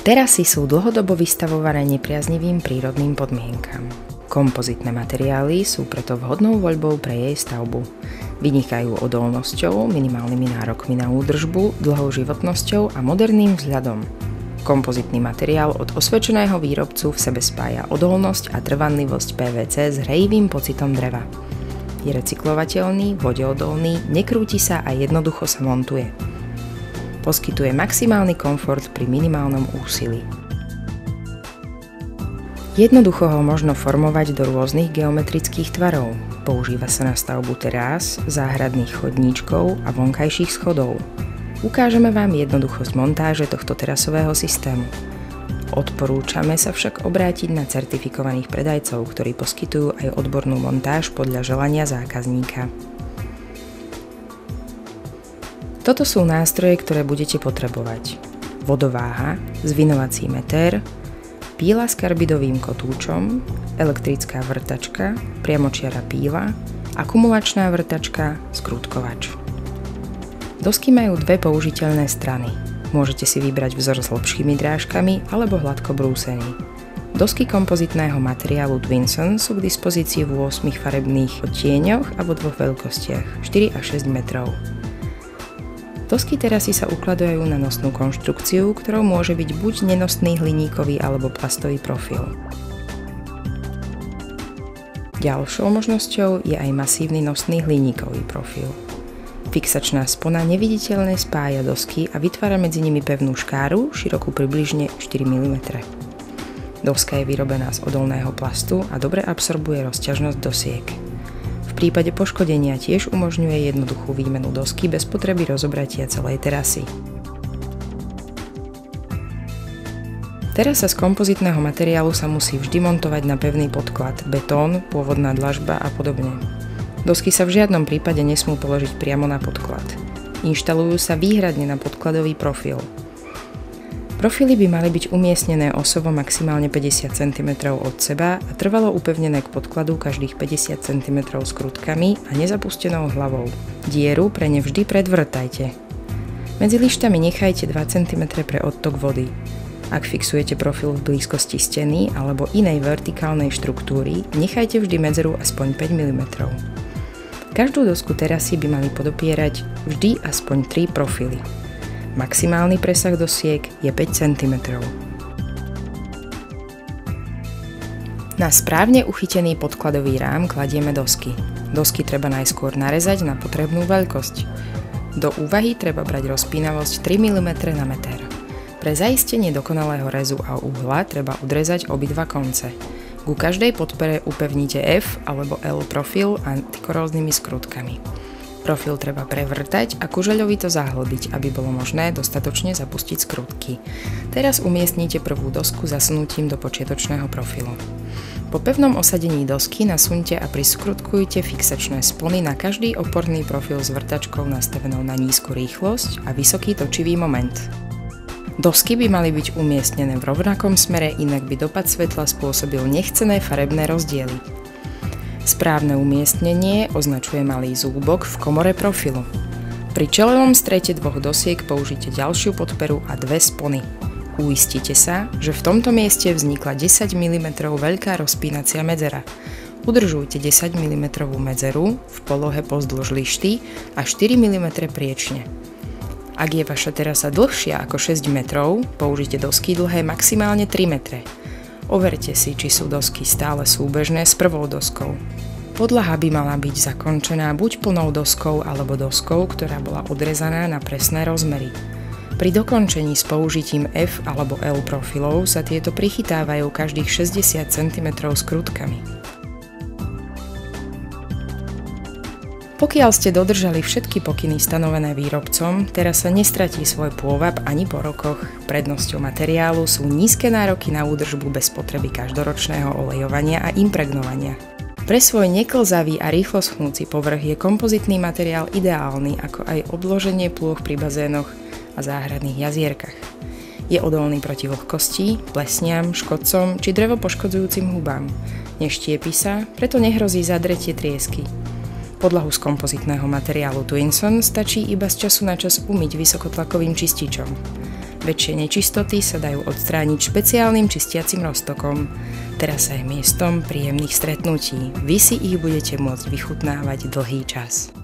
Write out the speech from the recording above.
Terasy sú dlhodobo vystavované nepriaznivým prírodným podmienkam. Kompozitné materiály sú preto vhodnou voľbou pre jej stavbu. Vynikajú odolnosťou, minimálnymi nárokmi na údržbu, dlhou životnosťou a moderným vzhľadom. Kompozitný materiál od osvedčeného výrobcu v sebe spája odolnosť a trvanlivosť PVC s hrejivým pocitom dreva. Je recyklovateľný, vodeodolný, nekrúti sa a jednoducho sa montuje. Poskytuje maximálny komfort pri minimálnom úsilí. Jednoducho ho možno formovať do rôznych geometrických tvarov. Používa sa na stavbu terás, záhradných chodníčkov a vonkajších schodov. Ukážeme vám jednoduchosť montáže tohto terasového systému. Odporúčame sa však obrátiť na certifikovaných predajcov, ktorí poskytujú aj odbornú montáž podľa želania zákazníka. Toto sú nástroje, ktoré budete potrebovať. Vodováha, zvinovací meter, píla s karbidovým kotúčom, elektrická vrtačka, priamočiara píla, akumulačná vrtačka, skrutkovač. Dosky majú dve použiteľné strany. Môžete si vybrať vzor s hlbšími drážkami alebo hladko brúsený. Dosky kompozitného materiálu Twinson sú k dispozícii v 8 farebných odtieňoch a vo dvoch veľkostiach 4 a 6 metrov. Dosky terasy sa ukladajú na nosnú konštrukciu, ktorou môže byť buď nenosný hliníkový alebo plastový profil. Ďalšou možnosťou je aj masívny nosný hliníkový profil. Fixačná spona neviditeľne spája dosky a vytvára medzi nimi pevnú škáru, širokú približne 4 mm. Doska je vyrobená z odolného plastu a dobre absorbuje rozťažnosť dosiek. V prípade poškodenia tiež umožňuje jednoduchú výmenu dosky bez potreby rozobratia celej terasy. Terasa z kompozitného materiálu sa musí vždy montovať na pevný podklad, betón, pôvodná dlažba a podobne. Dosky sa v žiadnom prípade nesmú položiť priamo na podklad. Inštalujú sa výhradne na podkladový profil. Profily by mali byť umiestnené osovo maximálne 50 cm od seba a trvalo upevnené k podkladu každých 50 cm skrutkami a nezapustenou hlavou. Dieru pre ne vždy predvrtajte. Medzi lištami nechajte 2 cm pre odtok vody. Ak fixujete profil v blízkosti steny alebo inej vertikálnej štruktúry, nechajte vždy medzeru aspoň 5 mm. Každú dosku terasy by mali podopierať vždy aspoň 3 profily. Maximálny presah dosiek je 5 cm. Na správne uchytený podkladový rám kladieme dosky. Dosky treba najskôr narezať na potrebnú veľkosť. Do úvahy treba brať rozpínavosť 3 mm na meter. Pre zaistenie dokonalého rezu a uhla treba odrezať obidva konce. Ku každej podpere upevnite F alebo L profil antikoróznymi skrutkami. Profil treba prevrtať a kužeľovito zahlbiť, aby bolo možné dostatočne zapustiť skrutky. Teraz umiestnite prvú dosku zasunutím do počiatočného profilu. Po pevnom osadení dosky nasunte a priskrutkujte fixačné spony na každý oporný profil s vrtačkou nastavenou na nízku rýchlosť a vysoký točivý moment. Dosky by mali byť umiestnené v rovnakom smere, inak by dopad svetla spôsobil nechcené farebné rozdiely. Správne umiestnenie označuje malý zúbok v komore profilu. Pri čelovom strete dvoch dosiek použite ďalšiu podperu a dve spony. Uistite sa, že v tomto mieste vznikla 10 mm veľká rozpínacia medzera. Udržujte 10 mm medzeru v polohe pozdĺž lišty a 4 mm priečne. Ak je vaša terasa dlhšia ako 6 metrov, použite dosky dlhé maximálne 3 metre. Overte si, či sú dosky stále súbežné s prvou doskou. Podlaha by mala byť zakončená buď plnou doskou alebo doskou, ktorá bola odrezaná na presné rozmery. Pri dokončení s použitím F alebo L profilov sa tieto prichytávajú každých 60 cm skrutkami. Pokiaľ ste dodržali všetky pokyny stanovené výrobcom, teraz sa nestratí svoj pôvab ani po rokoch. Prednosťou materiálu sú nízke nároky na údržbu bez potreby každoročného olejovania a impregnovania. Pre svoj neklzavý a rýchlo schnúci povrch je kompozitný materiál ideálny, ako aj obloženie plôch pri bazénoch a záhradných jazierkach. Je odolný proti vlhkosti, plesniam, škodcom či drevopoškodzujúcim hubám. Neštiepi sa, preto nehrozí zadretie triesky. Podlahu z kompozitného materiálu Twinson stačí iba z času na čas umyť vysokotlakovým čističom. Väčšie nečistoty sa dajú odstrániť špeciálnym čistiacim roztokom. Terasa je miestom príjemných stretnutí. Vy si ich budete môcť vychutnávať dlhý čas.